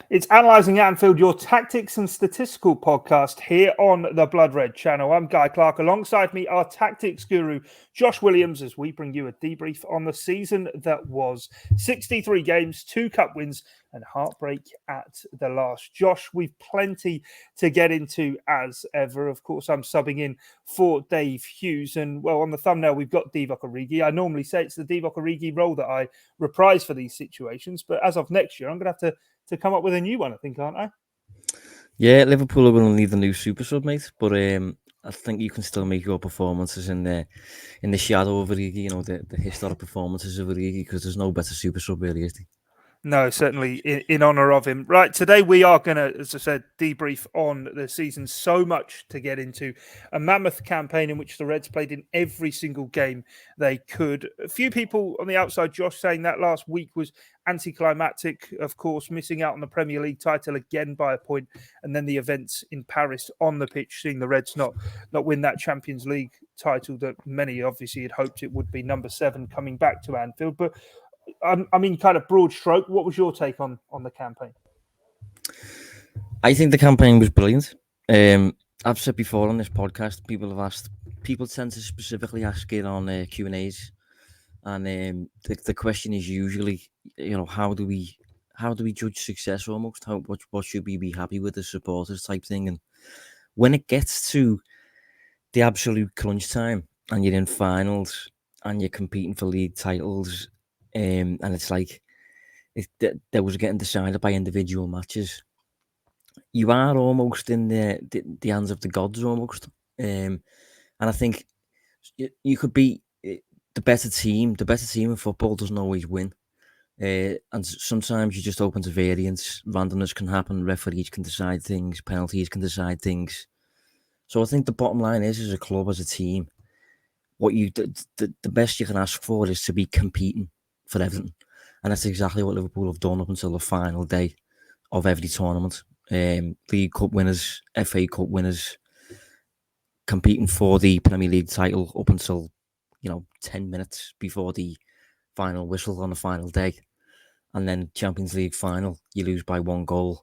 It's Analysing Anfield, your tactics and statistical podcast here on the Blood Red channel. I'm Guy Clarke. Alongside me, our tactics guru, Josh Williams, as we bring you a debrief on the season that was 63 games, 2 cup wins, and heartbreak at the last. Josh, we've plenty to get into as ever. Of course, I'm subbing in for Dave Hughes. And, well, on the thumbnail, we've got Divock Origi. I normally say it's the Divock Origi role that I reprise for these situations. But as of next year, I'm going to have to come up with a new one, I think, aren't I? Yeah, Liverpool are going to need a new super sub, mate. But I think you can still make your performances in the shadow of Origi, the historic performances of Origi, because there's no better super sub, really, is there? No, certainly in honour of him. Right, today we are going to, as I said, debrief on the season. So much to get into. A mammoth campaign in which the Reds played in every single game they could. A few people on the outside, Josh, saying that last week was anticlimactic, of course, missing out on the Premier League title again by a point, and then the events in Paris on the pitch, seeing the Reds not win that Champions League title that many obviously had hoped it would be, number 7 coming back to Anfield. But I mean, kind of broad stroke, what was your take on the campaign? I think the campaign was brilliant. I've said before on this podcast, people tend to specifically ask it on Q&As, and the question is usually, how do we judge success almost? What should we be happy with as supporters type thing? And when it gets to the absolute crunch time and you're in finals and you're competing for league titles, and it's like that was getting decided by individual matches, you are almost in the hands of the gods almost. And I think you could be the better team. The better team in football doesn't always win. And sometimes you just open to variance. Randomness can happen. Referees can decide things. Penalties can decide things. So I think the bottom line is, as a club, as a team, the best you can ask for is to be competing for everything. And that's exactly what Liverpool have done up until the final day of every tournament. League Cup winners, FA Cup winners, competing for the Premier League title up until 10 minutes before the final whistle on the final day, and then Champions League final, you lose by 1 goal.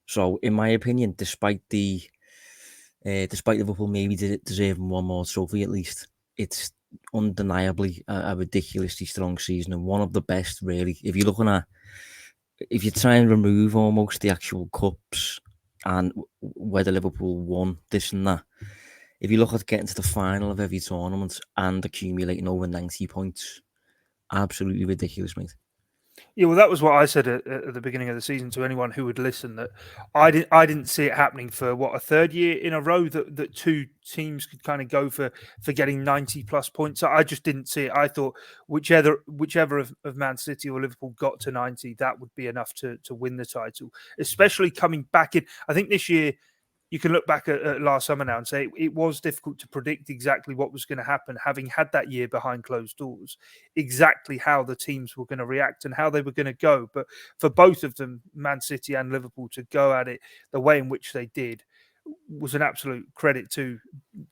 So, in my opinion, despite Liverpool maybe deserving one more trophy at least, it's undeniably a ridiculously strong season and one of the best, really. If you try and remove almost the actual cups and whether Liverpool won this and that, if you look at getting to the final of every tournament and accumulating over 90 points, absolutely ridiculous, mate. Yeah, well, that was what I said at the beginning of the season to anyone who would listen, that I didn't see it happening for a third year in a row that 2 teams could kind of go for getting 90 plus points. I just didn't see it. I thought whichever of Man City or Liverpool got to 90, that would be enough to win the title, especially coming back in. I think this year, you can look back at last summer now and say it was difficult to predict exactly what was going to happen, having had that year behind closed doors, exactly how the teams were going to react and how they were going to go. But for both of them, Man City and Liverpool, to go at it the way in which they did was an absolute credit to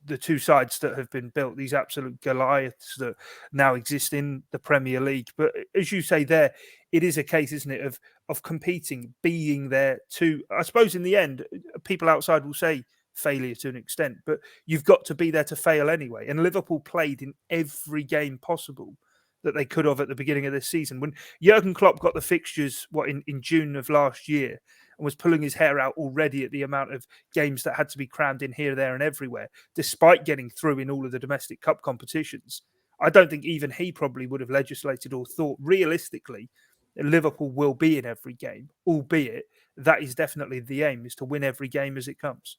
the 2 sides that have been built, these absolute Goliaths that now exist in the Premier League. But as you say there, it is a case, isn't it, of competing, being there to, I suppose in the end, people outside will say failure to an extent, but you've got to be there to fail anyway. And Liverpool played in every game possible that they could have at the beginning of this season. When Jurgen Klopp got the fixtures, in June of last year, and was pulling his hair out already at the amount of games that had to be crammed in here, there and everywhere, despite getting through in all of the domestic cup competitions, I don't think even he probably would have legislated or thought realistically Liverpool will be in every game, albeit that is definitely the aim, is to win every game as it comes.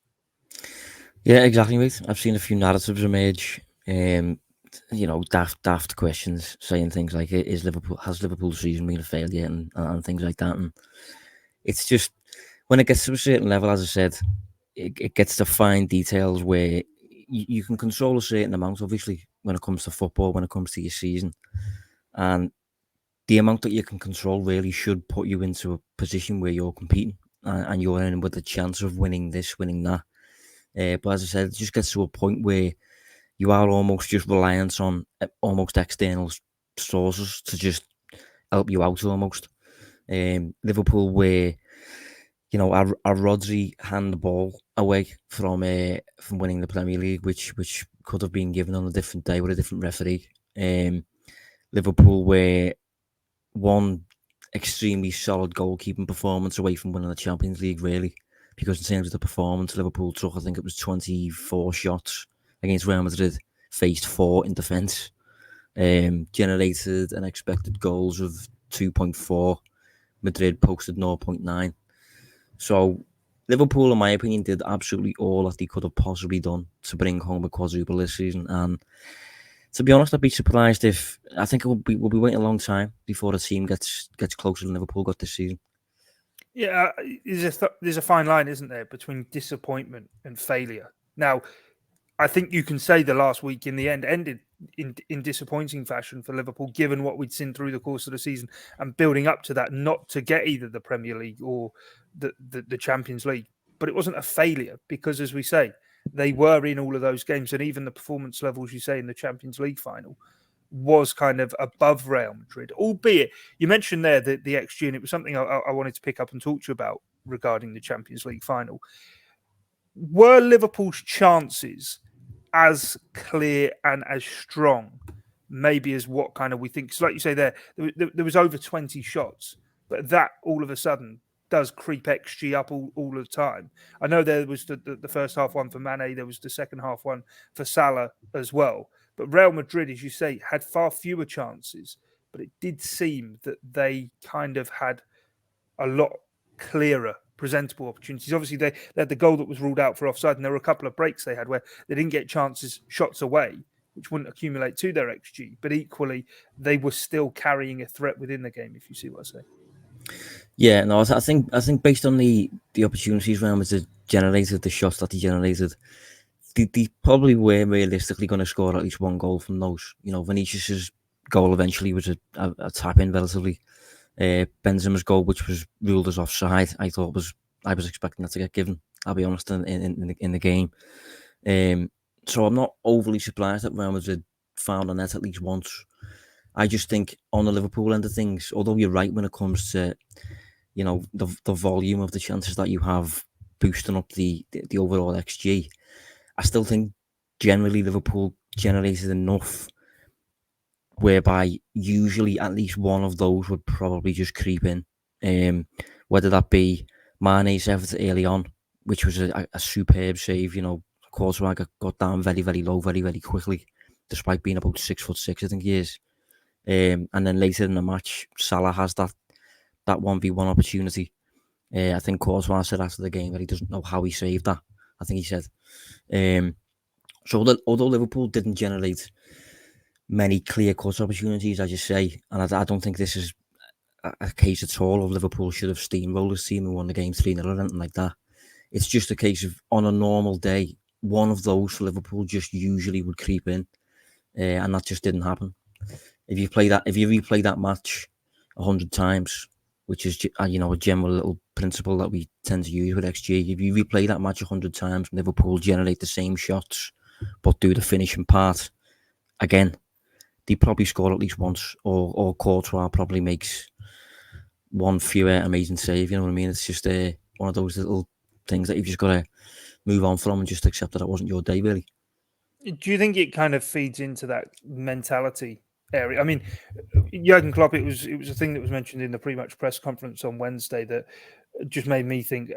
Yeah, exactly, mate. I've seen a few narratives emerge, daft questions saying things like, has Liverpool's season been a failure, and things like that. And it's just, when it gets to a certain level, as I said, it gets to fine details where you can control a certain amount, obviously, when it comes to football, when it comes to your season. And the amount that you can control really should put you into a position where you're competing and you're in with the chance of winning this, winning that. But as I said, it just gets to a point where you are almost just reliant on almost external sources to just help you out almost. Liverpool were a Rodri hand the ball away from winning the Premier League, which could have been given on a different day with a different referee. Liverpool were one extremely solid goalkeeping performance away from winning the Champions League, really, because in terms of the performance, Liverpool took, I think it was 24 shots against Real Madrid, faced 4 in defence, generated and expected goals of 2.4. Madrid posted 0.9. So Liverpool, in my opinion, did absolutely all that they could have possibly done to bring home a quadruple this season. And to be honest, I'd be surprised if I think we'll be waiting a long time before the team gets closer than Liverpool got this season. Yeah, there's a fine line, isn't there, between disappointment and failure. Now, I think you can say the last week in the end ended in disappointing fashion for Liverpool, given what we'd seen through the course of the season and building up to that, not to get either the Premier League or the Champions League. But it wasn't a failure because, as we say, they were in all of those games, and even the performance levels you say in the Champions League final was kind of above Real Madrid. Albeit, you mentioned there the XG, and it was something I wanted to pick up and talk to you about regarding the Champions League final. Were Liverpool's chances as clear and as strong, maybe as what kind of we think? Because like you say, there was over 20 shots, but that all of a sudden does creep XG up all the time. I know there was the first half one for Mane, there was the second half one for Salah as well. But Real Madrid, as you say, had far fewer chances, but it did seem that they kind of had a lot clearer presentable opportunities. Obviously, they had the goal that was ruled out for offside, and there were a couple of breaks they had where they didn't get chances, shots away, which wouldn't accumulate to their XG. But equally, they were still carrying a threat within the game, if you see what I say. Yeah, no, I think based on the opportunities Real Madrid generated, the shots that they generated, they probably were realistically going to score at least one goal from those. Vinicius's goal eventually was a tap in relatively. Benzema's goal, which was ruled as offside, I was expecting that to get given. I'll be honest, in the game. So I'm not overly surprised that Real Madrid found a net at least once. I just think on the Liverpool end of things, although you're right when it comes to the volume of the chances that you have boosting up the overall XG, I still think generally Liverpool generated enough whereby usually at least one of those would probably just creep in. Whether that be Mane's effort early on, which was a superb save, Crossroads got down very, very low, very, very quickly, despite being about 6'6", I think he is. And then later in the match, Salah has that 1v1 opportunity. I think Crossroads said after the game that he doesn't know how he saved that. I think he said. So although Liverpool didn't generate many clear-cut opportunities, as you say, and I don't think this is a case at all of Liverpool should have steamrolled his team and won the game 3-0 or anything like that. It's just a case of, on a normal day, one of those for Liverpool just usually would creep in, and that just didn't happen. If you replay that match 100 times, which is a general little principle that we tend to use with XG, if you replay that match 100 times, Liverpool generate the same shots, but do the finishing part again, they probably score at least once, or Courtois probably makes one fewer amazing save. You know what I mean? It's just one of those little things that you've just got to move on from and just accept that it wasn't your day, really. Do you think it kind of feeds into that mentality area? I mean, Jurgen Klopp, it was a thing that was mentioned in the pre-match press conference on Wednesday that just made me think,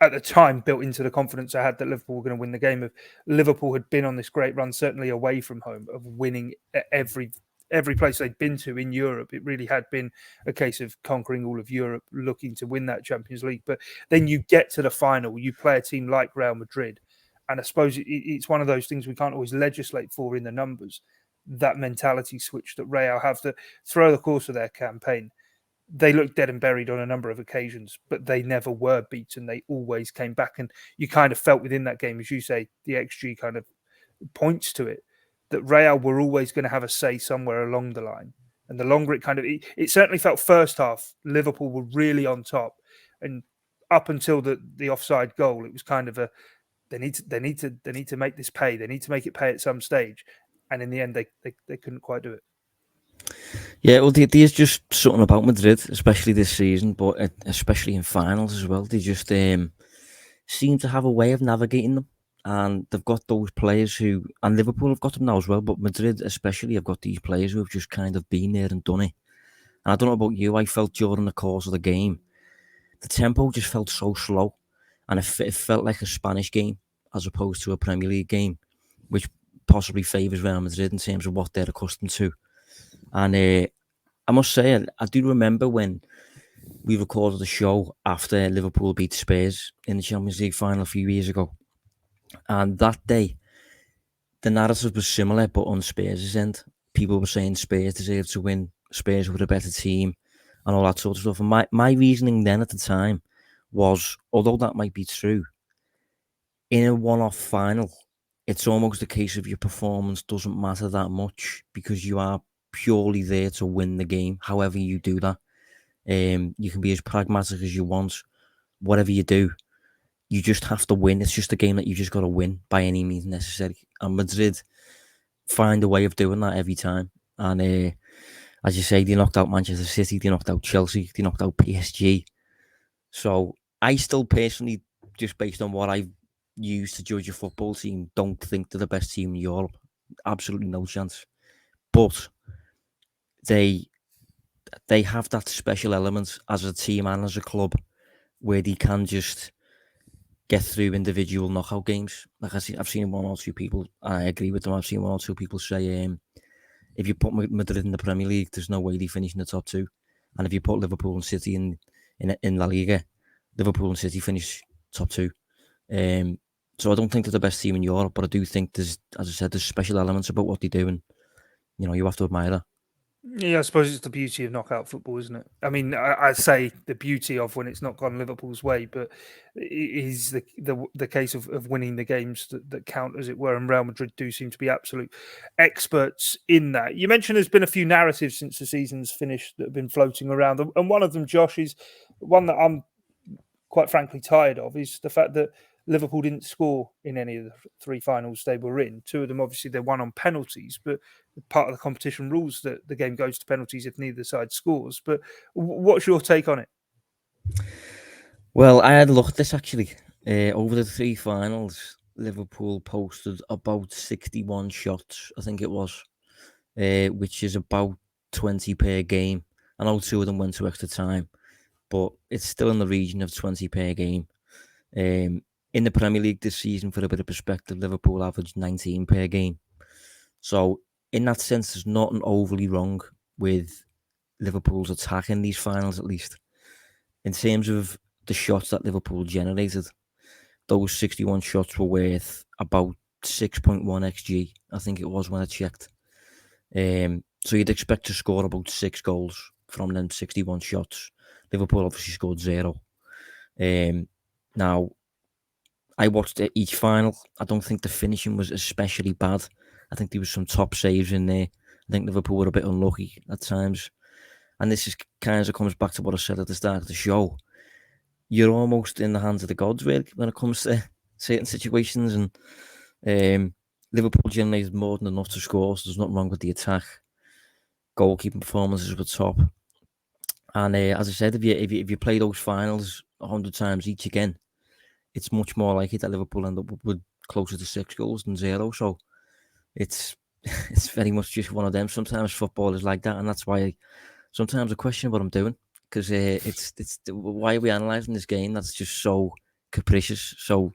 at the time, built into the confidence I had that Liverpool were going to win the game. Of Liverpool had been on this great run, certainly away from home, of winning every place they'd been to in Europe. It really had been a case of conquering all of Europe, looking to win that Champions League. But then you get to the final, you play a team like Real Madrid, and I suppose it's one of those things we can't always legislate for in the numbers, that mentality switch that Real have to through the course of their campaign. They looked dead and buried on a number of occasions, but they never were beaten. They always came back. And you kind of felt within that game, as you say, the XG kind of points to it, that Real were always going to have a say somewhere along the line. And the longer it certainly felt first half, Liverpool were really on top. And up until the offside goal, it was kind of they need to make this pay. They need to make it pay at some stage. And in the end, they couldn't quite do it. Yeah, well, there's just something about Madrid, especially this season, but especially in finals as well. They just seem to have a way of navigating them. And they've got those players who, and Liverpool have got them now as well, but Madrid especially have got these players who have just kind of been there and done it. And I don't know about you, I felt during the course of the game, the tempo just felt so slow. And it felt like a Spanish game as opposed to a Premier League game, which possibly favours Real Madrid in terms of what they're accustomed to. And I must say, I do remember when we recorded the show after Liverpool beat Spurs in the Champions League final a few years ago. And that day, the narrative was similar, but on Spurs' end. People were saying Spurs deserved to win, Spurs were a better team, and all that sort of stuff. And my reasoning then at the time was, although that might be true, in a one-off final, it's almost a case of your performance doesn't matter that much because you are purely there to win the game, however you do that. You can be as pragmatic as you want, whatever you do. You just have to win. It's just a game that you just got to win by any means necessary. And Madrid find a way of doing that every time. And as you say, they knocked out Manchester City, they knocked out Chelsea, they knocked out PSG. So I still personally, just based on what I've used to judge a football team, don't think they're the best team in Europe. Absolutely no chance. But they have that special element as a team and as a club where they can just get through individual knockout games. Like I've seen one or two people, I agree with them, I've seen one or two people say, if you put Madrid in the Premier League, there's no way they finish in the top two. And if you put Liverpool and City in La Liga, Liverpool and City finish top two. So I don't think they're the best team in Europe, but I do think there's, as I said, there's special elements about what they do, and you have to admire that. Yeah, I suppose it's the beauty of knockout football, isn't it? I mean, I say the beauty of when it's not gone Liverpool's way, but it is the case of winning the games that count, as it were. And Real Madrid do seem to be absolute experts in that. You mentioned there's been a few narratives since the season's finished that have been floating around, and one of them, Josh, is one that I'm quite frankly tired of, is the fact that Liverpool didn't score in any of the three finals they were in. Two of them, obviously, they won on penalties, but part of the competition rules that the game goes to penalties if neither side scores. But what's your take on it? Well, I had a look at this actually. Over the three finals, Liverpool posted about 61 shots, I think it was, which is about 20 per game. I know two of them went to extra time, but it's still in the region of 20 per game. In the Premier League this season, for a bit of perspective, Liverpool averaged 19 per game. So in that sense, there's nothing overly wrong with Liverpool's attack in these finals, at least. In terms of the shots that Liverpool generated, those 61 shots were worth about 6.1 XG, I think it was when I checked. So you'd expect to score about 6 goals from them 61 shots. Liverpool obviously scored 0. Now, I watched each final. I don't think the finishing was especially bad. I think there was some top saves in there. I think Liverpool were a bit unlucky at times. And this is kind of comes back to what I said at the start of the show. You're almost in the hands of the gods, really, when it comes to certain situations. And Liverpool generated more than enough to score, so there's nothing wrong with the attack. Goalkeeping performances were top. And as I said, if you play those finals 100 times each again, it's much more likely that Liverpool end up with closer to 6 goals than 0. So it's very much just one of them. Sometimes football is like that, and that's why sometimes I question what I'm doing, because it's why are we analysing this game that's just so capricious, so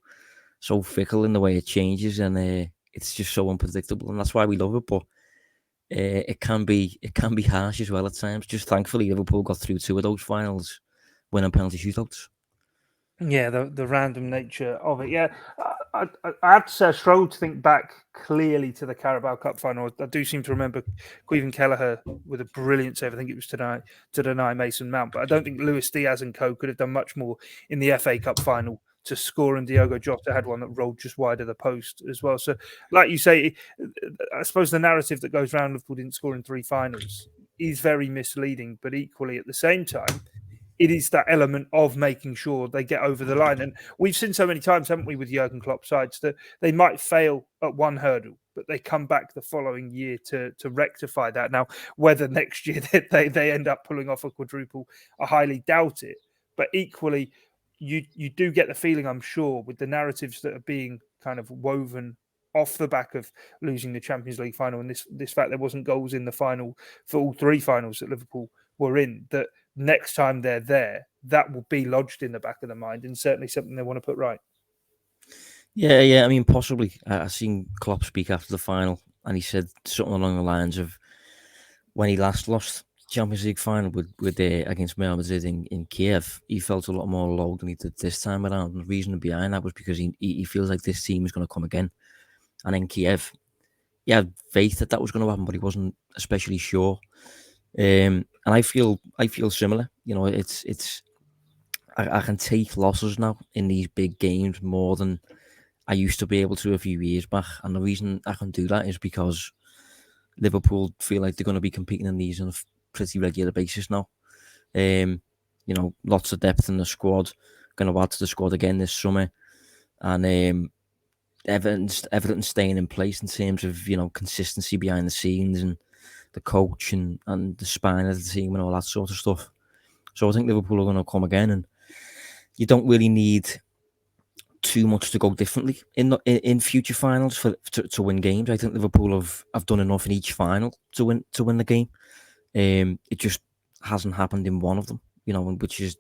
fickle in the way it changes, and it's just so unpredictable, and that's why we love it. But it can be harsh as well at times. Just thankfully, Liverpool got through 2 of those finals, winning penalty shootouts. Yeah, the random nature of it. Yeah, I have to say, I struggled to think back clearly to the Carabao Cup final. I do seem to remember Queven Kelleher with a brilliant save. I think it was to deny Mason Mount, but I don't think Luis Diaz and co could have done much more in the FA Cup final to score. And Diogo Jota had one that rolled just wide of the post as well. So, like you say, I suppose the narrative that goes around Liverpool didn't score in 3 finals is very misleading, but equally at the same time, it is that element of making sure they get over the line. And we've seen so many times, haven't we, with Jurgen Klopp sides that they might fail at one hurdle, but they come back the following year to rectify that. Now, whether next year they end up pulling off a quadruple, I highly doubt it. But equally, you do get the feeling, I'm sure, with the narratives that are being kind of woven off the back of losing the Champions League final and this fact there wasn't goals in the final for all three finals that Liverpool were in, that next time they're there, that will be lodged in the back of the mind and certainly something they want to put right. Yeah. I mean, possibly. I seen Klopp speak after the final, and he said something along the lines of when he last lost the Champions League final with against Real Madrid in Kiev, he felt a lot more low than he did this time around. And the reason behind that was because he feels like this team is going to come again. And in Kiev, he had faith that was going to happen, but he wasn't especially sure. And I feel similar. You know, I can take losses now in these big games more than I used to be able to a few years back. And the reason I can do that is because Liverpool feel like they're going to be competing in these on a pretty regular basis now. You know, lots of depth in the squad, going to add to the squad again this summer. And everything's staying in place in terms of, you know, consistency behind the scenes and the coach and the spine of the team and all that sort of stuff. So I think Liverpool are going to come again, and you don't really need too much to go differently in future finals to win games. I think Liverpool have done enough in each final to win the game. It just hasn't happened in one of them, you know, which is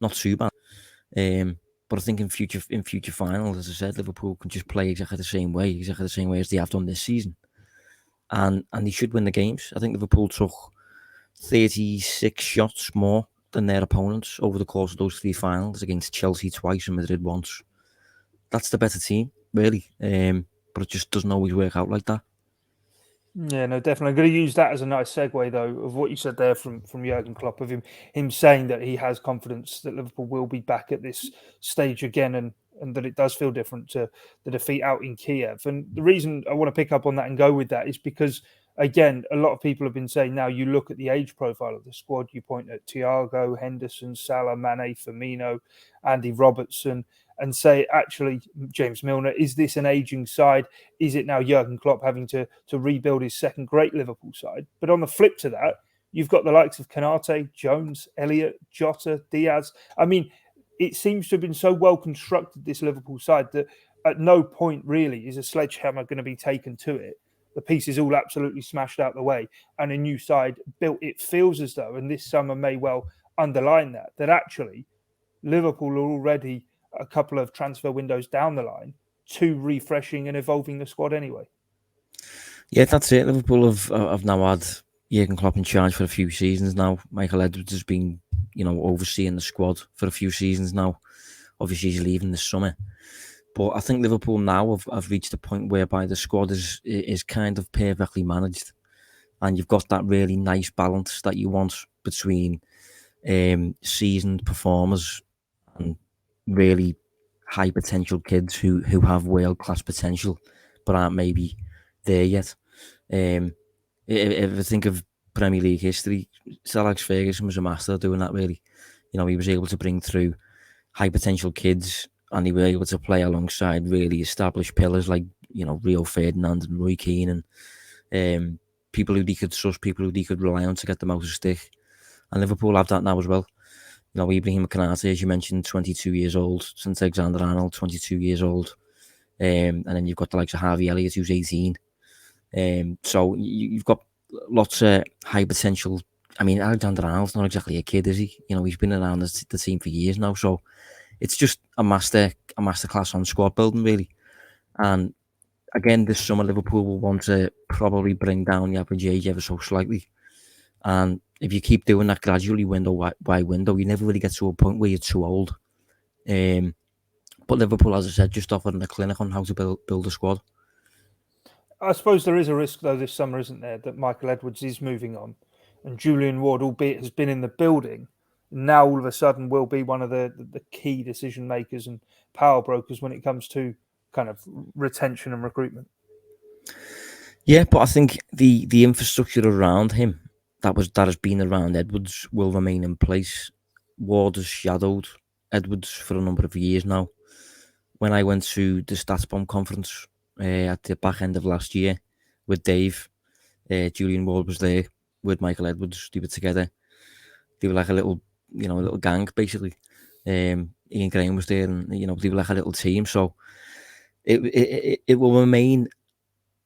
not too bad. But I think in future finals, as I said, Liverpool can just play exactly the same way as they have done this season, and they should win the games. I think Liverpool took 36 shots more than their opponents over the course of those three finals against Chelsea twice and Madrid once. That's the better team, really, but it just doesn't always work out like that. Yeah, no, definitely. I'm going to use that as a nice segue, though, of what you said there from Jurgen Klopp, of him saying that he has confidence that Liverpool will be back at this stage again, and that it does feel different to the defeat out in Kiev. And the reason I want to pick up on that and go with that is because, again, a lot of people have been saying now you look at the age profile of the squad, you point at Thiago, Henderson, Salah, Mane, Firmino, Andy Robertson, and say, actually, James Milner, is this an aging side? Is it now Jurgen Klopp having to rebuild his second great Liverpool side? But on the flip to that, you've got the likes of Konate, Jones, Elliott, Jota, Diaz. I mean, it seems to have been so well constructed, this Liverpool side, that at no point really is a sledgehammer going to be taken to it. The piece is all absolutely smashed out the way and a new side built. It feels as though, and this summer may well underline that actually Liverpool are already a couple of transfer windows down the line to refreshing and evolving the squad anyway. Yeah, that's it. Liverpool have now had Jurgen Klopp in charge for a few seasons now. Michael Edwards has been, you know, overseeing the squad for a few seasons now. Obviously, he's leaving this summer. But I think Liverpool now have reached a point whereby the squad is kind of perfectly managed. And you've got that really nice balance that you want between seasoned performers and really high potential kids who have world class potential but aren't maybe there yet. If I think of Premier League history, Sir Alex Ferguson was a master doing that, really. You know, he was able to bring through high potential kids and he was able to play alongside really established pillars like, you know, Rio Ferdinand and Roy Keane and people who he could trust, people who he could rely on to get them out of stick. And Liverpool have that now as well. You know, Ibrahim Konate, as you mentioned, 22 years old. St. Alexander-Arnold, 22 years old. And then you've got the likes of Harvey Elliott, who's 18. So you've got lots of high potential. I mean, Alexander-Arnold's not exactly a kid, is he? You know, he's been around the team for years now. So it's just a masterclass on squad building, really. And again, this summer, Liverpool will want to probably bring down the average age ever so slightly. And if you keep doing that gradually, window by window, you never really get to a point where you're too old. But Liverpool, as I said, just offered a clinic on how to build a squad. I suppose there is a risk, though, this summer, isn't there, that Michael Edwards is moving on. And Julian Ward, albeit has been in the building, now all of a sudden will be one of the key decision makers and power brokers when it comes to kind of retention and recruitment. Yeah, but I think the infrastructure around him that has been around Edwards will remain in place Ward has shadowed Edwards for a number of years now. When I went to the StatsBomb conference at the back end of last year with Dave, Julian Ward was there with Michael Edwards. They were together. They were like a little gang basically. Ian Graham was there, and they were like a little team. So it will remain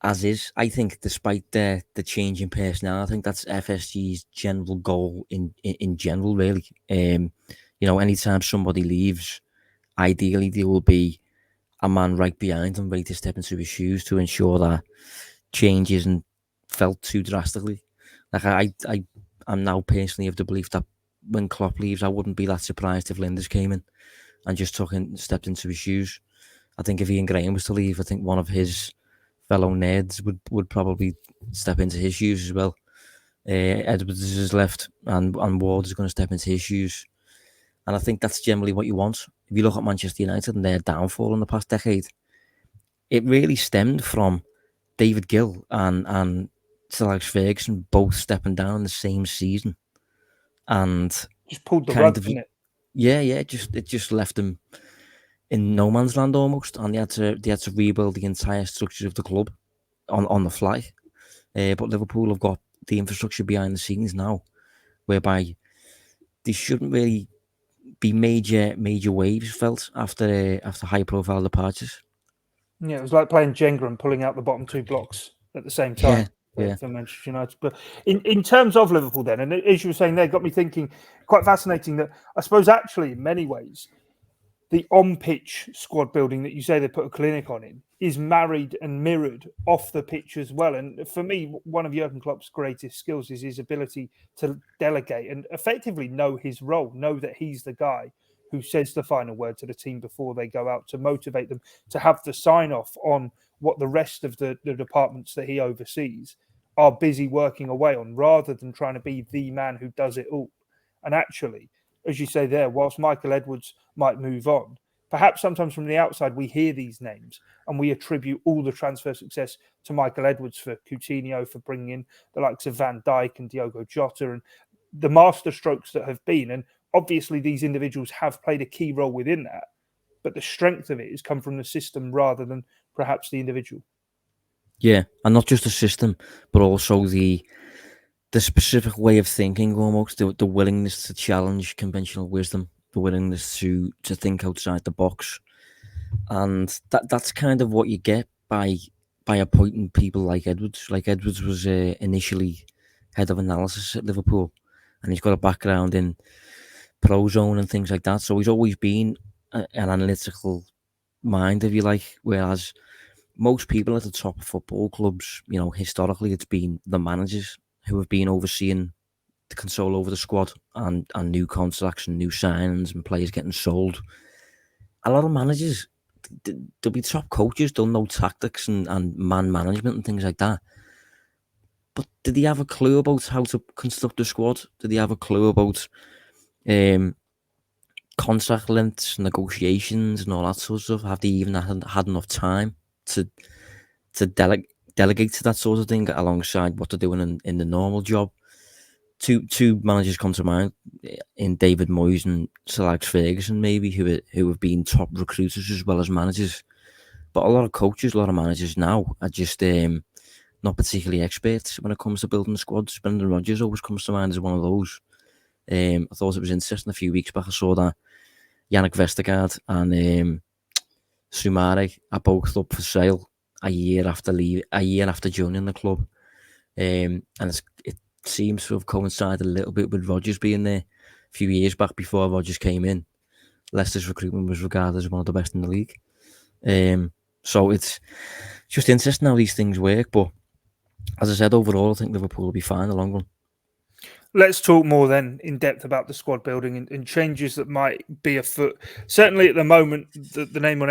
as is, I think, despite the change in personnel. I think that's FSG's general goal in general, really. Anytime somebody leaves, ideally there will be a man right behind them ready to step into his shoes to ensure that change isn't felt too drastically. Like I'm now personally of the belief that when Klopp leaves, I wouldn't be that surprised if Linders came in and just stepped into his shoes. I think if Ian Graham was to leave, I think one of his fellow nerds would probably step into his shoes as well. Edwards is left, and Ward is going to step into his shoes. And I think that's generally what you want. If you look at Manchester United and their downfall in the past decade, it really stemmed from David Gill and Sir Alex Ferguson both stepping down in the same season. And just pulled the rug, didn't it? Yeah, it just left them in no man's land almost, and they had to rebuild the entire structure of the club on the fly. But Liverpool have got the infrastructure behind the scenes now, whereby there shouldn't really be major waves felt after high profile departures. Yeah, it was like playing Jenga and pulling out the bottom two blocks at the same time. For Manchester United. But in terms of Liverpool then, and as you were saying there, got me thinking, quite fascinating that I suppose actually in many ways, the on-pitch squad building that you say they put a clinic on in is married and mirrored off the pitch as well. And for me, one of Jurgen Klopp's greatest skills is his ability to delegate and effectively know his role, know that he's the guy who says the final word to the team before they go out, to motivate them, to have the sign-off on what the rest of the departments that he oversees are busy working away on, rather than trying to be the man who does it all. And actually, as you say there, whilst Michael Edwards might move on, perhaps sometimes from the outside we hear these names and we attribute all the transfer success to Michael Edwards, for Coutinho, for bringing in the likes of Van Dijk and Diogo Jota and the master strokes that have been. And obviously these individuals have played a key role within that, but the strength of it has come from the system rather than perhaps the individual. Yeah, and not just the system, but also the specific way of thinking, almost the willingness to challenge conventional wisdom, the willingness to think outside the box, and that's kind of what you get by appointing people like Edwards. Like Edwards was initially head of analysis at Liverpool, and he's got a background in Prozone and things like that. So he's always been an analytical mind, if you like. Whereas most people at the top of football clubs, historically, it's been the managers who have been overseeing the control over the squad and new contracts and new signings and players getting sold. A lot of managers, there'll be top coaches, they'll know tactics and man management and things like that. But did they have a clue about how to construct a squad? Did they have a clue about contract lengths, negotiations and all that sort of stuff? Have they even had enough time to delegate to that sort of thing alongside what they're doing in the normal job? Two managers come to mind in David Moyes and Sir Alex Ferguson, maybe, who have been top recruiters as well as managers. But a lot of coaches, a lot of managers now are just not particularly experts when it comes to building squads. Brendan Rodgers always comes to mind as one of those. I thought it was interesting a few weeks back. I saw that Yannick Vestergaard and Soumare are both up for sale a year after joining the club, and it seems to have coincided a little bit with Rodgers being there a few years back before Rodgers came in. Leicester's recruitment was regarded as one of the best in the league. So it's just interesting how these things work. But as I said, overall, I think Liverpool will be fine in the long run. Let's talk more then in depth about the squad building and changes that might be afoot. Certainly at the moment, the name on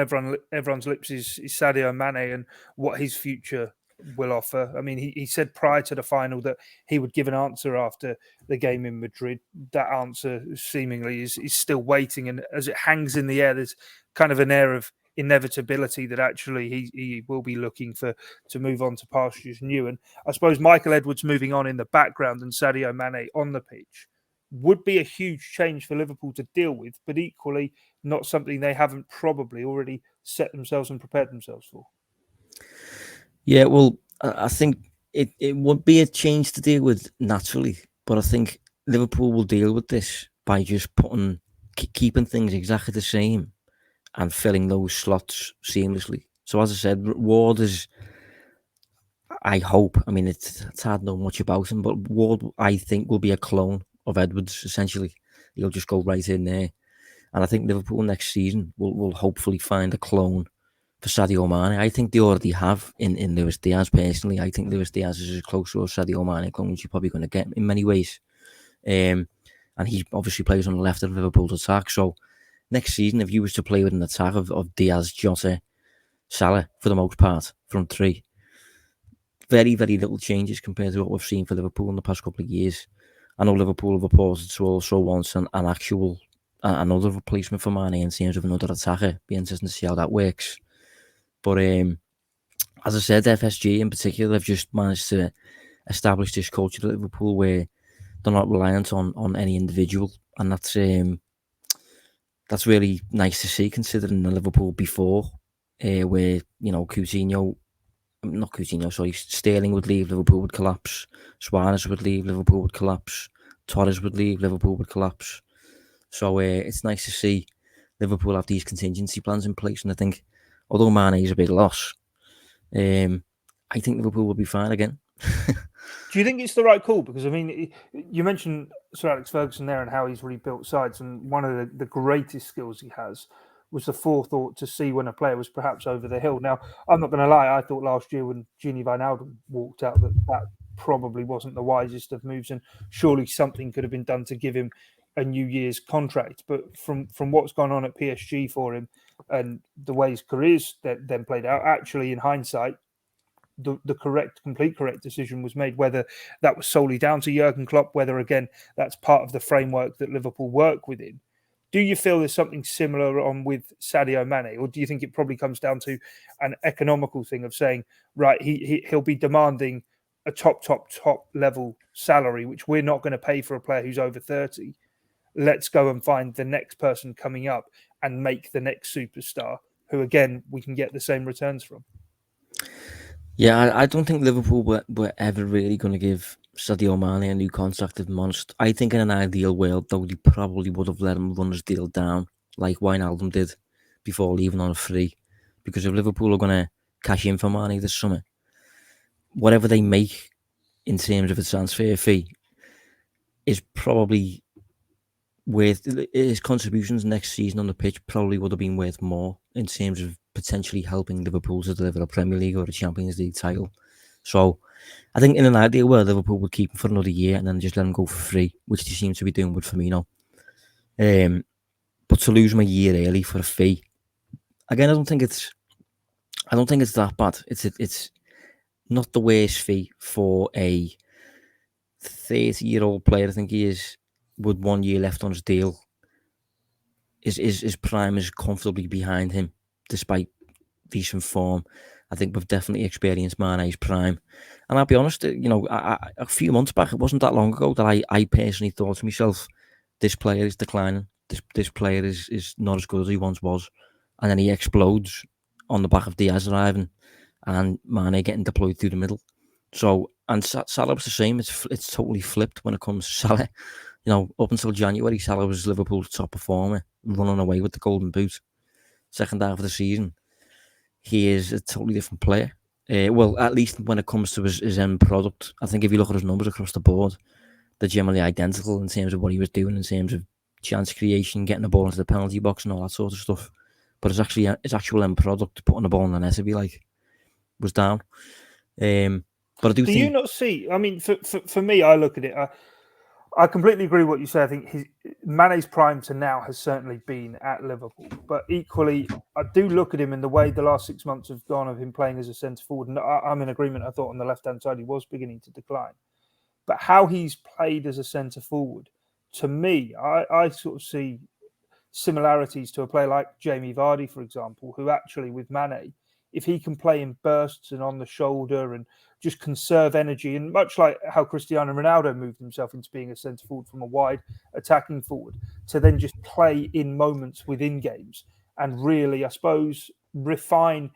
everyone's lips is Sadio Mane and what his future will offer. I mean, he said prior to the final that he would give an answer after the game in Madrid. That answer seemingly is still waiting. And as it hangs in the air, there's kind of an air of inevitability that actually he will be looking to move on to pastures new. And I suppose Michael Edwards moving on in the background and Sadio Mane on the pitch would be a huge change for Liverpool to deal with, but equally not something they haven't probably already set themselves and prepared themselves for. Yeah, well, I think it would be a change to deal with naturally, but I think Liverpool will deal with this by just keeping things exactly the same and filling those slots seamlessly. So as I said, Ward is, I hope, I mean, it's hard to know much about him, but Ward, I think, will be a clone of Edwards, essentially. He'll just go right in there. And I think Liverpool next season will hopefully find a clone for Sadio Mane. I think they already have in Luis Diaz, personally. I think Luis Diaz is as close to a Sadio Mane clone as you're probably going to get in many ways. And he obviously plays on the left of Liverpool's attack. So next season, if you was to play with an attack of Diaz, Jota, Salah, for the most part, front three, very, very little changes compared to what we've seen for Liverpool in the past couple of years. I know Liverpool have reported to also want another replacement for Mane in terms of another attacker. Be interesting to see how that works. But as I said, FSG in particular have just managed to establish this culture at Liverpool where they're not reliant on any individual, and that's really nice to see, considering the Liverpool before, where Sterling would leave, Liverpool would collapse. Suarez would leave, Liverpool would collapse. Torres would leave, Liverpool would collapse. So it's nice to see Liverpool have these contingency plans in place, and I think, although Mane is a big loss, I think Liverpool will be fine again. Do you think it's the right call? Because, I mean, you mentioned Sir Alex Ferguson there and how he's rebuilt sides, and one of the greatest skills he has was the forethought to see when a player was perhaps over the hill. Now, I'm not going to lie, I thought last year when Gini Wijnaldum walked out that probably wasn't the wisest of moves, and surely something could have been done to give him a New Year's contract. But from what's gone on at PSG for him and the way his career's then played out, actually, in hindsight, the complete correct decision was made, whether that was solely down to Jurgen Klopp, whether, again, that's part of the framework that Liverpool work within. Do you feel there's something similar on with Sadio Mane, or do you think it probably comes down to an economical thing of saying, right, he'll be demanding a top level salary, which we're not going to pay for a player who's over 30. Let's go and find the next person coming up and make the next superstar, who, again, we can get the same returns from. Yeah, I don't think Liverpool were ever really going to give Sadio Mane a new contract, if I'm honest. I think in an ideal world, though, they probably would have let him run his deal down, like Wijnaldum did, before leaving on a free. Because if Liverpool are going to cash in for Mane this summer, whatever they make in terms of a transfer fee is probably worth, his contributions next season on the pitch probably would have been worth more in terms of potentially helping Liverpool to deliver a Premier League or a Champions League title. So I think in an ideal world, Liverpool would keep him for another year and then just let him go for free, which they seem to be doing with Firmino. But to lose him a year early for a fee, again, I don't think it's that bad. It's not the worst fee for a 30-year-old player. I think he is, with 1 year left on his deal. His prime is comfortably behind him, despite recent form. I think we've definitely experienced Mane's prime. And I'll be honest, a few months back, it wasn't that long ago, that I personally thought to myself, this player is declining. This player is not as good as he once was. And then he explodes on the back of Diaz arriving and Mane getting deployed through the middle. So, and Salah was the same. It's totally flipped when it comes to Salah. Up until January, Salah was Liverpool's top performer, running away with the Golden Boot. Second half of the season, he is a totally different player. Well, at least when it comes to his end product. I think if you look at his numbers across the board, they're generally identical in terms of what he was doing, in terms of chance creation, getting the ball into the penalty box and all that sort of stuff. But his actual end product, putting the ball in the net, was down. But I do think... you not see? I mean, for me, I look at it. I completely agree with what you say. I think Mane's prime to now has certainly been at Liverpool. But equally, I do look at him in the way the last 6 months have gone of him playing as a centre forward. And I'm in agreement. I thought on the left-hand side he was beginning to decline. But how he's played as a centre forward, to me, I sort of see similarities to a player like Jamie Vardy, for example, who actually with Mane if he can play in bursts and on the shoulder and just conserve energy, and much like how Cristiano Ronaldo moved himself into being a centre forward from a wide attacking forward, to then just play in moments within games and really, I suppose, refine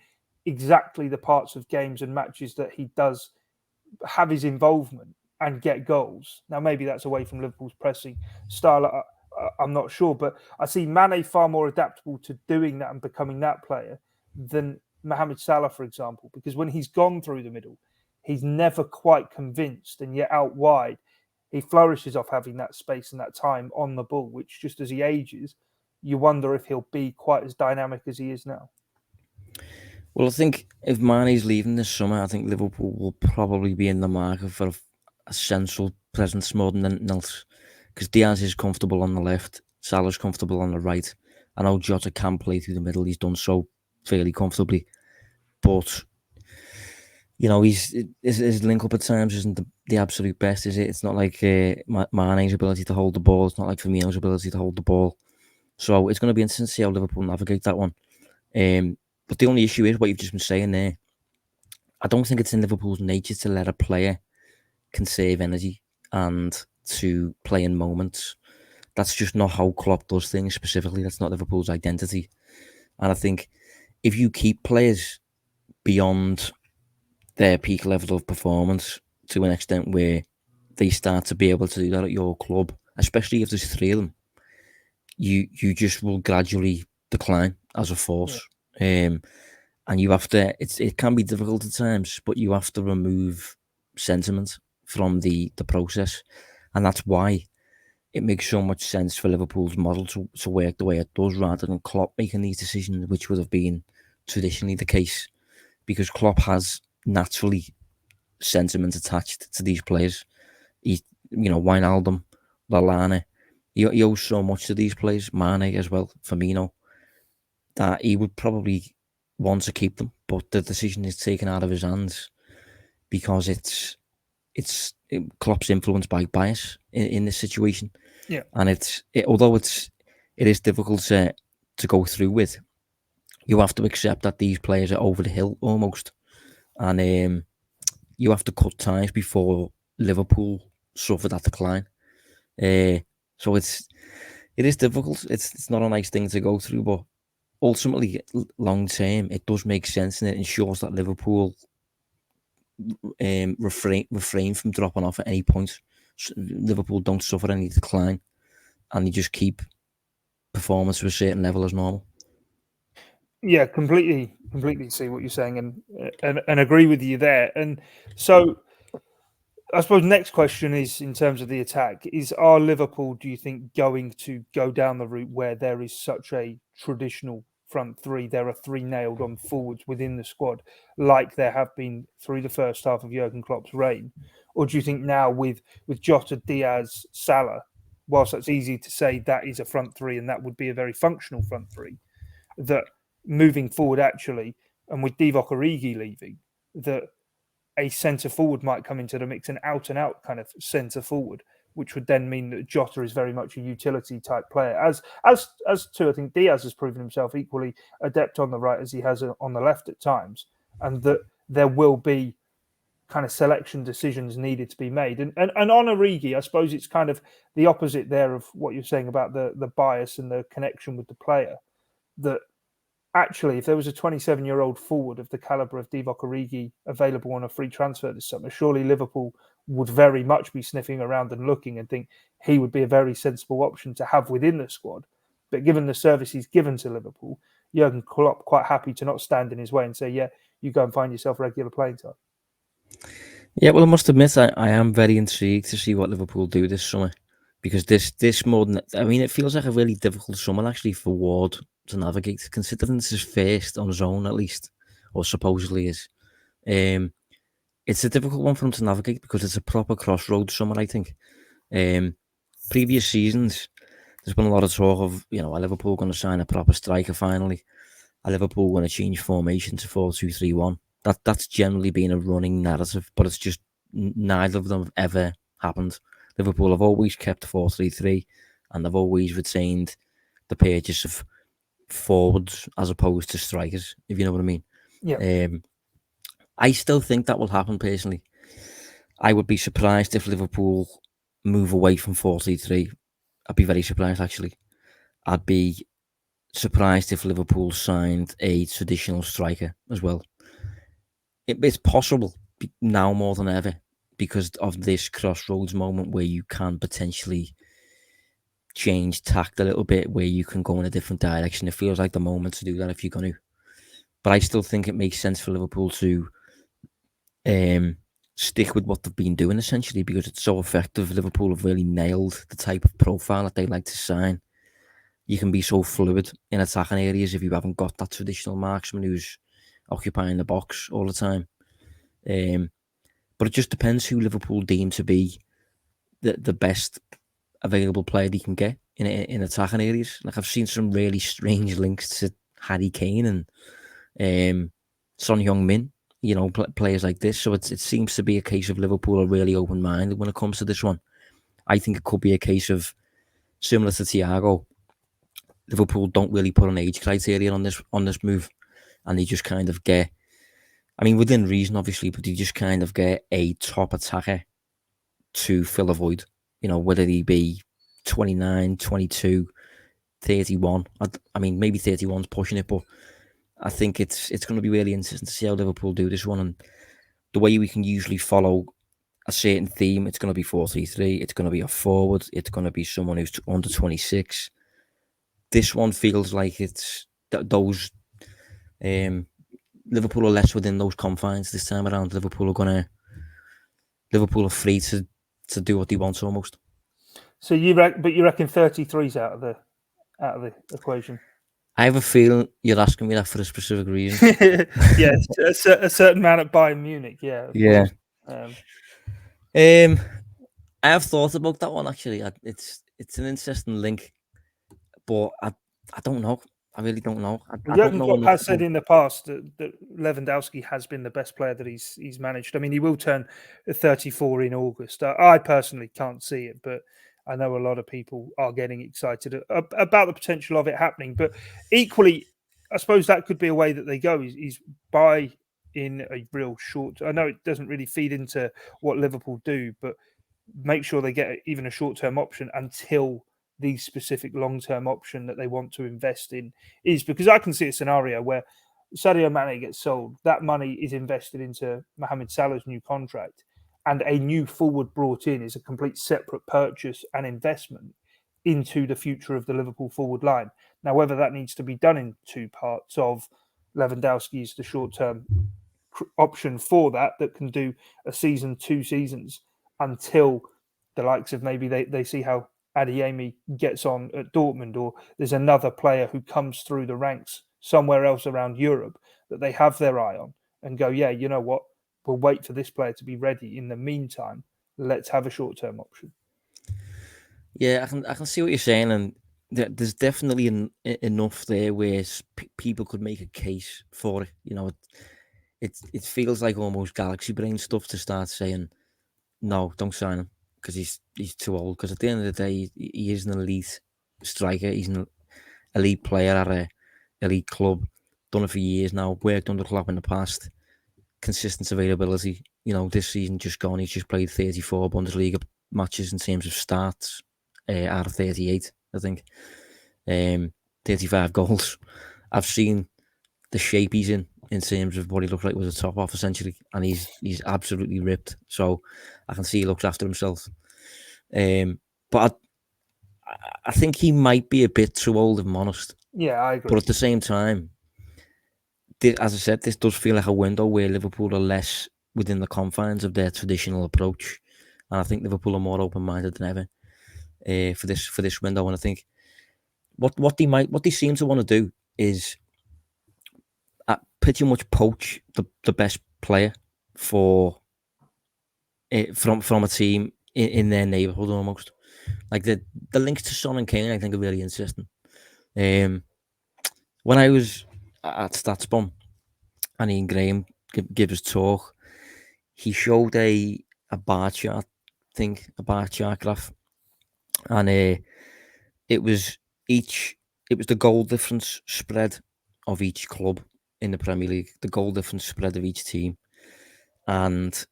exactly the parts of games and matches that he does have his involvement and get goals. Now, maybe that's away from Liverpool's pressing style. I'm not sure, but I see Mane far more adaptable to doing that and becoming that player than Mohamed Salah, for example, because when he's gone through the middle, he's never quite convinced, and yet out wide, he flourishes off having that space and that time on the ball, which just as he ages, you wonder if he'll be quite as dynamic as he is now. Well, I think if Mane's leaving this summer, I think Liverpool will probably be in the market for a central presence more than anything else. Because Diaz is comfortable on the left, Salah's comfortable on the right. I know Jota can play through the middle, he's done so fairly comfortably. But, you know, his link-up at times isn't the absolute best, is it? It's not like Mane's ability to hold the ball. It's not like Firmino's ability to hold the ball. So it's going to be interesting to see how Liverpool navigate that one. But the only issue is what you've just been saying there. I don't think it's in Liverpool's nature to let a player conserve energy and to play in moments. That's just not how Klopp does things specifically. That's not Liverpool's identity. And I think if you keep players beyond their peak level of performance to an extent where they start to be able to do that at your club, especially if there's three of them, you just will gradually decline as a force. Yeah. And you have to, it can be difficult at times, but you have to remove sentiment from the process. And that's why it makes so much sense for Liverpool's model to work the way it does, rather than Klopp making these decisions, which would have been traditionally the case, because Klopp has naturally sentiment attached to these players. Wijnaldum, Lallana, he owes so much to these players, Mane as well, Firmino, that he would probably want to keep them, but the decision is taken out of his hands because it's Klopp's influenced by bias in this situation. Yeah, and although it is difficult to go through with, you have to accept that these players are over the hill almost, and you have to cut ties before Liverpool suffer that decline. So it is difficult. It's not a nice thing to go through, but ultimately, long term, it does make sense, and it ensures that Liverpool refrain from dropping off at any point. So Liverpool don't suffer any decline, and you just keep performance to a certain level as normal. Yeah, completely see what you're saying, and agree with you there. And so, I suppose next question is, in terms of the attack, are Liverpool, do you think, going to go down the route where there is such a traditional front three? There are three nailed on forwards within the squad, like there have been through the first half of Jurgen Klopp's reign? Or do you think now with Jota, Diaz, Salah, whilst that's easy to say that is a front three and that would be a very functional front three, that moving forward actually, and with Divock Origi leaving, that a centre forward might come into the mix, an out kind of centre forward, which would then mean that Jota is very much a utility type player. As to, I think Diaz has proven himself equally adept on the right as he has on the left at times, and that there will be kind of selection decisions needed to be made. And on Origi, I suppose it's kind of the opposite there of what you're saying about the bias and the connection with the player. That actually, if there was a 27-year-old forward of the calibre of Divock Origi available on a free transfer this summer, surely Liverpool would very much be sniffing around and looking and think he would be a very sensible option to have within the squad. But given the service he's given to Liverpool, Jurgen Klopp quite happy to not stand in his way and say, yeah, you go and find yourself regular playing time. Yeah, well, I must admit, I am very intrigued to see what Liverpool do this summer, because this more than, I mean, it feels like a really difficult summer actually for Ward to navigate, considering this is first on his own, at least, or supposedly is. It's a difficult one for him to navigate because it's a proper crossroads summer, I think. Previous seasons, there's been a lot of talk of, are Liverpool going to sign a proper striker finally? Are Liverpool going to change formation to 4-2-3-1? That's generally been a running narrative, but it's just neither of them have ever happened. Liverpool have always kept 4-3-3, and they've always retained the purchase of forwards as opposed to strikers, if you know what I mean. Yeah. I still think that will happen personally. I would be surprised if Liverpool move away from 4-3. I'd be very surprised, actually. I'd be surprised if Liverpool signed a traditional striker as well. It's possible now more than ever because of this crossroads moment where you can potentially change tact a little bit, where you can go in a different direction. It feels like the moment to do that if you're going to. But I still think it makes sense for Liverpool to stick with what they've been doing, essentially, because it's so effective. Liverpool have really nailed the type of profile that they like to sign. You can be so fluid in attacking areas if you haven't got that traditional marksman who's occupying the box all the time. But it just depends who Liverpool deem to be the best available player they can get in attacking areas. Like, I've seen some really strange links to Harry Kane and Son Heung-min, players like this. So it seems to be a case of Liverpool are really open-minded when it comes to this one. I think it could be a case of, similar to Thiago, Liverpool don't really put an age criteria on this move, and they just kind of get, I mean, within reason, obviously, but they just kind of get a top attacker to fill a void, whether he be 29, 22, 31. I mean, maybe 31's pushing it, but I think it's going to be really interesting to see how Liverpool do this one. And the way we can usually follow a certain theme, it's going to be 4-3-3, it's going to be a forward, it's going to be someone who's under 26. This one feels like it's those Liverpool are less within those confines this time around. Liverpool are free to do what they want almost. So you reckon 33's out of the equation? I have a feeling you're asking me that for a specific reason. Yes, a certain man at Bayern Munich. Yeah. Yeah. I have thought about that one actually. It's an interesting link, but I don't know. I really don't know. Jurgen Klopp has said in the past that Lewandowski has been the best player that he's managed. I mean, he will turn 34 in August. I personally can't see it, but I know a lot of people are getting excited about the potential of it happening. But equally, I suppose that could be a way that they go. Is buy in a real short. I know it doesn't really feed into what Liverpool do, but make sure they get even a short-term option until the specific long-term option that they want to invest in is, because I can see a scenario where Sadio Mane gets sold, that money is invested into Mohamed Salah's new contract, and a new forward brought in is a complete separate purchase and investment into the future of the Liverpool forward line. Now, whether that needs to be done in two parts of Lewandowski is the short-term option for that can do a season, 2 seasons, until the likes of maybe they see how Adeyemi gets on at Dortmund, or there's another player who comes through the ranks somewhere else around Europe that they have their eye on and go, yeah, you know what, we'll wait for this player to be ready. In the meantime, let's have a short-term option. Yeah, I can see what you're saying, and there's definitely enough there where people could make a case for it. It feels like almost galaxy brain stuff to start saying, no, don't sign him because he's too old. Because at the end of the day, he is an elite striker. He's an elite player at an elite club. Done it for years now. Worked under Klopp in the past. Consistent availability. This season just gone. He's just played 34 Bundesliga matches in terms of starts out of 38, I think. 35 goals. I've seen the shape he's in terms of what he looked like was a top off essentially, and he's absolutely ripped. So I can see he looks after himself. But I think he might be a bit too old, if I'm honest. Yeah, I agree. But at the same time, as I said, this does feel like a window where Liverpool are less within the confines of their traditional approach, and I think Liverpool are more open-minded than ever for this window. And I think what they seem to want to do is pretty much poach the best player for from a team in their neighbourhood almost. Like the links to Son and Kane, I think, are really interesting. When I was at StatsBomb and Ian Graham gave his talk, he showed a bar chart graph, and it was the goal difference spread of each club in the Premier League, the goal difference spread of each team. And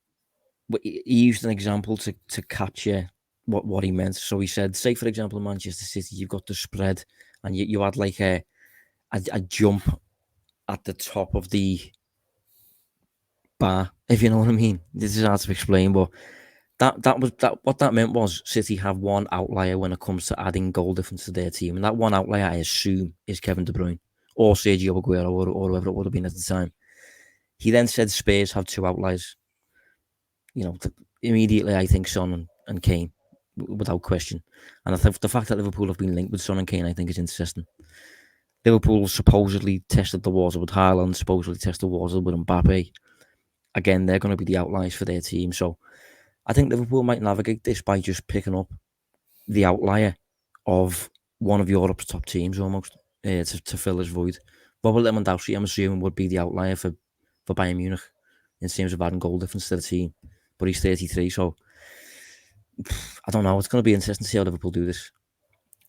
he used an example to capture what he meant. So he said, say, for example, in Manchester City, you've got the spread and you had like a jump at the top of the bar, if you know what I mean. This is hard to explain, but what that meant was City have one outlier when it comes to adding goal difference to their team. And that one outlier, I assume, is Kevin De Bruyne or Sergio Aguero or whoever it would have been at the time. He then said Spurs have two outliers. Immediately, I think Son and Kane, without question. And I think the fact that Liverpool have been linked with Son and Kane, I think, is interesting. Liverpool supposedly tested the water with Haaland, supposedly tested the water with Mbappe. Again, they're going to be the outliers for their team. So I think Liverpool might navigate this by just picking up the outlier of one of Europe's top teams almost to fill this void. Robert Lewandowski, I'm assuming, would be the outlier for Bayern Munich in terms of adding goal difference to the team. But he's 33, so I don't know. It's going to be interesting to see how Liverpool do this.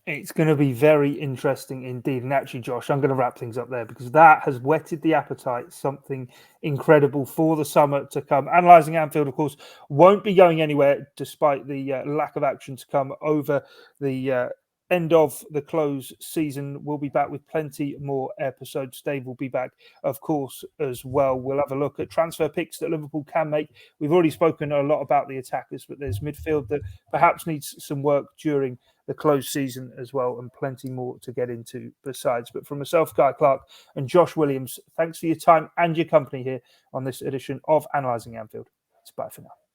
It's going to be very interesting indeed. And actually, Josh, I'm going to wrap things up there because that has whetted the appetite, something incredible for the summer to come. Analysing Anfield, of course, won't be going anywhere despite the lack of action to come over the end of the close season. We'll be back with plenty more episodes. Dave will be back, of course, as well. We'll have a look at transfer picks that Liverpool can make. We've already spoken a lot about the attackers, but there's midfield that perhaps needs some work during the closed season as well, and plenty more to get into besides. But from myself, Guy Clarke, and Josh Williams, thanks for your time and your company here on this edition of Analysing Anfield. It's bye for now.